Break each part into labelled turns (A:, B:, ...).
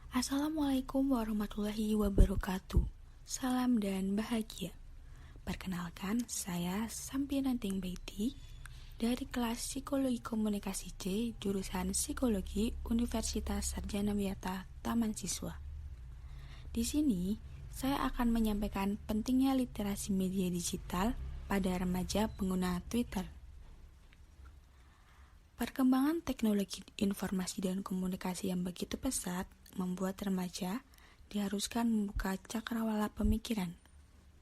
A: Assalamualaikum warahmatullahi wabarakatuh. Salam dan bahagia. Perkenalkan, saya Sampiananting Baiti dari kelas Psikologi Komunikasi C, jurusan Psikologi Universitas Sarjana Wiyata Taman Siswa. Di sini, saya akan menyampaikan pentingnya literasi media digital pada remaja pengguna Twitter. Perkembangan teknologi informasi dan komunikasi yang begitu pesat membuat remaja diharuskan membuka cakrawala pemikiran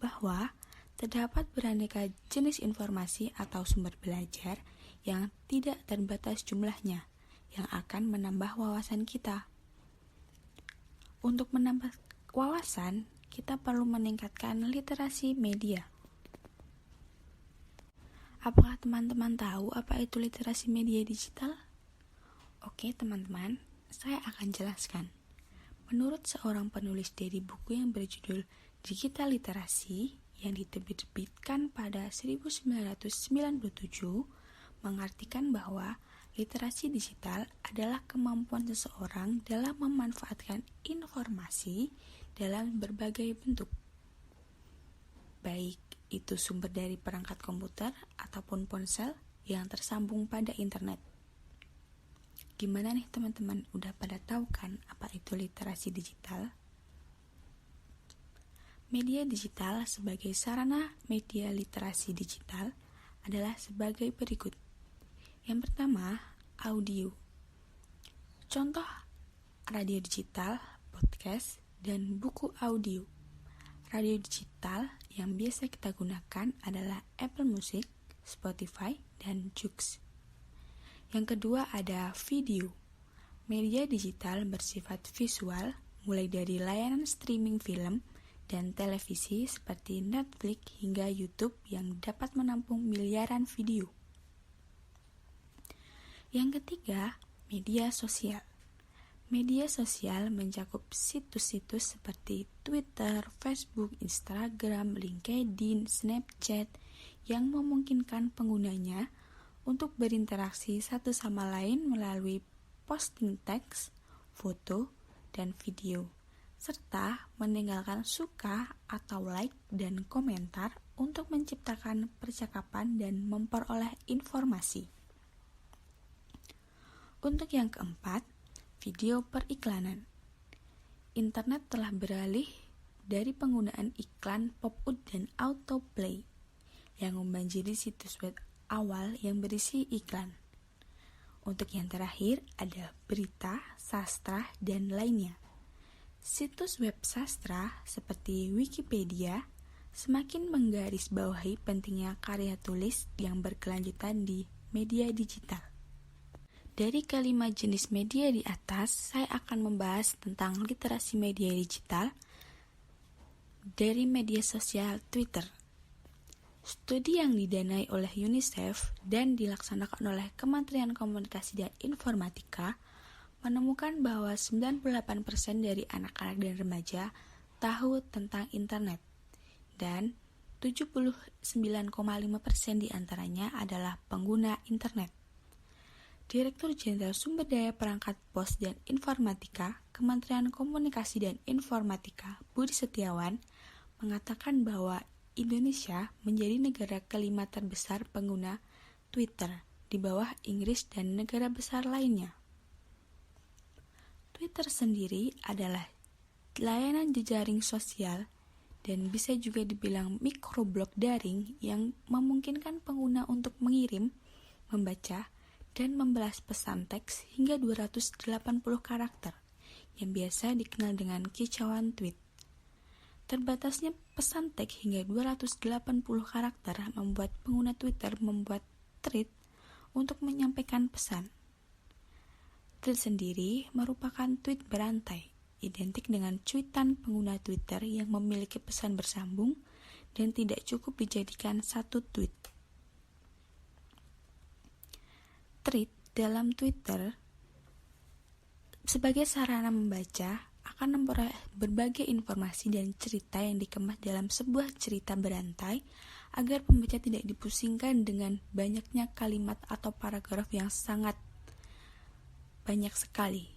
A: bahwa terdapat beraneka jenis informasi atau sumber belajar yang tidak terbatas jumlahnya yang akan menambah wawasan kita. Untuk menambah wawasan, kita perlu meningkatkan literasi media. Apakah teman-teman tahu apa itu literasi media digital? Oke teman-teman, saya akan jelaskan. Menurut seorang penulis dari buku yang berjudul Digital Literasi yang diterbitkan pada 1997, mengartikan bahwa literasi digital adalah kemampuan seseorang dalam memanfaatkan informasi dalam berbagai bentuk, baik itu sumber dari perangkat komputer ataupun ponsel yang tersambung pada internet. Gimana nih teman-teman, udah pada tahu kan apa itu literasi digital? Media digital sebagai sarana media literasi digital adalah sebagai berikut. Yang pertama, audio. Contoh radio digital, podcast, dan buku audio. Radio digital yang biasa kita gunakan adalah Apple Music, Spotify, dan Joox. Yang kedua ada video. Media digital bersifat visual, mulai dari layanan streaming film dan televisi seperti Netflix hingga YouTube yang dapat menampung miliaran video. Yang ketiga, media sosial. Media sosial mencakup situs-situs seperti Twitter, Facebook, Instagram, LinkedIn, Snapchat yang memungkinkan penggunanya untuk berinteraksi satu sama lain melalui posting teks, foto, dan video, serta meninggalkan suka atau like dan komentar untuk menciptakan percakapan dan memperoleh informasi. Untuk yang keempat, video periklanan. Internet telah beralih dari penggunaan iklan pop-up dan autoplay yang membanjiri situs web awal yang berisi iklan. Untuk yang terakhir ada berita, sastra, dan lainnya. Situs web sastra seperti Wikipedia semakin menggarisbawahi pentingnya karya tulis yang berkelanjutan di media digital. Dari kelima jenis media di atas, saya akan membahas tentang literasi media digital dari media sosial Twitter. Studi yang didanai oleh UNICEF dan dilaksanakan oleh Kementerian Komunikasi dan Informatika menemukan bahwa 98% dari anak-anak dan remaja tahu tentang internet dan 79,5% diantaranya adalah pengguna internet. Direktur Jenderal Sumber Daya Perangkat Pos dan Informatika, Kementerian Komunikasi dan Informatika, Budi Setiawan, mengatakan bahwa Indonesia menjadi negara kelima terbesar pengguna Twitter di bawah Inggris dan negara besar lainnya. Twitter sendiri adalah layanan jejaring sosial dan bisa juga dibilang mikroblog daring yang memungkinkan pengguna untuk mengirim, membaca, dan membalas pesan teks hingga 280 karakter yang biasa dikenal dengan kicauan tweet. Terbatasnya pesan teks hingga 280 karakter membuat pengguna Twitter membuat thread untuk menyampaikan pesan. Thread sendiri merupakan tweet berantai, identik dengan cuitan pengguna Twitter yang memiliki pesan bersambung dan tidak cukup dijadikan satu tweet. Thread dalam Twitter sebagai sarana membaca akan memperoleh berbagai informasi dan cerita yang dikemas dalam sebuah cerita berantai agar pembaca tidak dipusingkan dengan banyaknya kalimat atau paragraf yang sangat banyak sekali.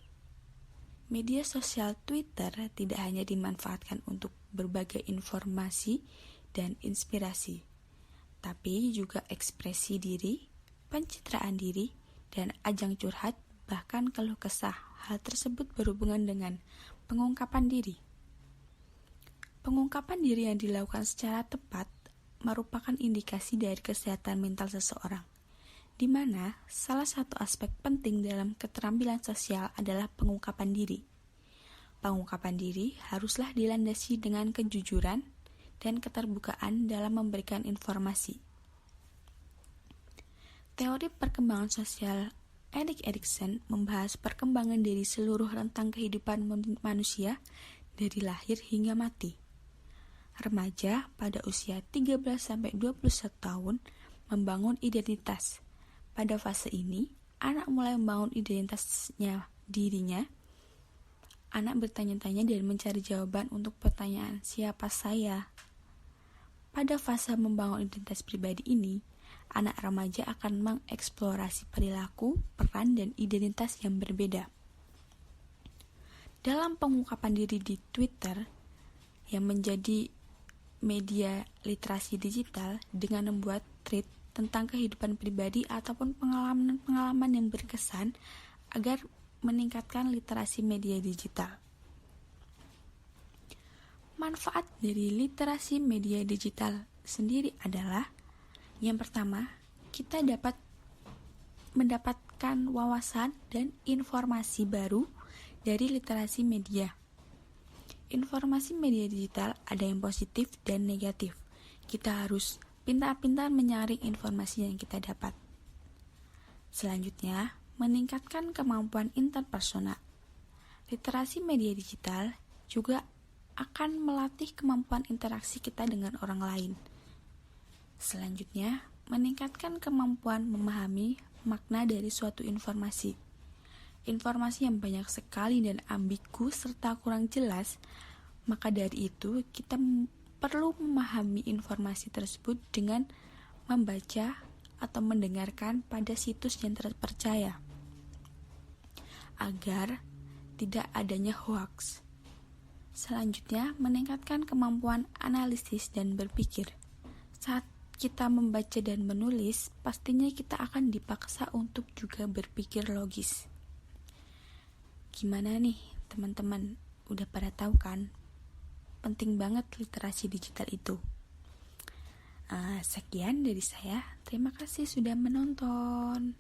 A: Media sosial Twitter tidak hanya dimanfaatkan untuk berbagai informasi dan inspirasi, tapi juga ekspresi diri, pencitraan diri, dan ajang curhat, bahkan keluh kesah. Hal tersebut berhubungan dengan pengungkapan diri. Pengungkapan diri yang dilakukan secara tepat merupakan indikasi dari kesehatan mental seseorang, di mana salah satu aspek penting dalam keterampilan sosial adalah pengungkapan diri. Pengungkapan diri haruslah dilandasi dengan kejujuran dan keterbukaan dalam memberikan informasi. Teori perkembangan sosial Erik Erikson membahas perkembangan dari seluruh rentang kehidupan manusia dari lahir hingga mati. Remaja pada usia 13-21 tahun membangun identitas. Pada fase ini, anak mulai membangun identitasnya dirinya. Anak bertanya-tanya dan mencari jawaban untuk pertanyaan siapa saya. Pada fase membangun identitas pribadi ini, anak remaja akan mengeksplorasi perilaku, peran, dan identitas yang berbeda. Dalam pengungkapan diri di Twitter, yang menjadi media literasi digital dengan membuat thread tentang kehidupan pribadi ataupun pengalaman-pengalaman yang berkesan agar meningkatkan literasi media digital. Manfaat dari literasi media digital sendiri adalah yang pertama, kita dapat mendapatkan wawasan dan informasi baru dari literasi media. Informasi media digital ada yang positif dan negatif. Kita harus pintar-pintar menyaring informasi yang kita dapat. Selanjutnya, meningkatkan kemampuan interpersonal. Literasi media digital juga akan melatih kemampuan interaksi kita dengan orang lain. Selanjutnya, meningkatkan kemampuan memahami makna dari suatu informasi. Informasi yang banyak sekali dan ambigu serta kurang jelas, maka dari itu kita perlu memahami informasi tersebut dengan membaca atau mendengarkan pada situs yang terpercaya agar tidak adanya hoaks. Selanjutnya, meningkatkan kemampuan analisis dan berpikir. Saat kita membaca dan menulis, pastinya kita akan dipaksa untuk juga berpikir logis. Gimana nih teman-teman, udah pada tahu kan? Penting banget literasi digital itu. Sekian dari saya, terima kasih sudah menonton.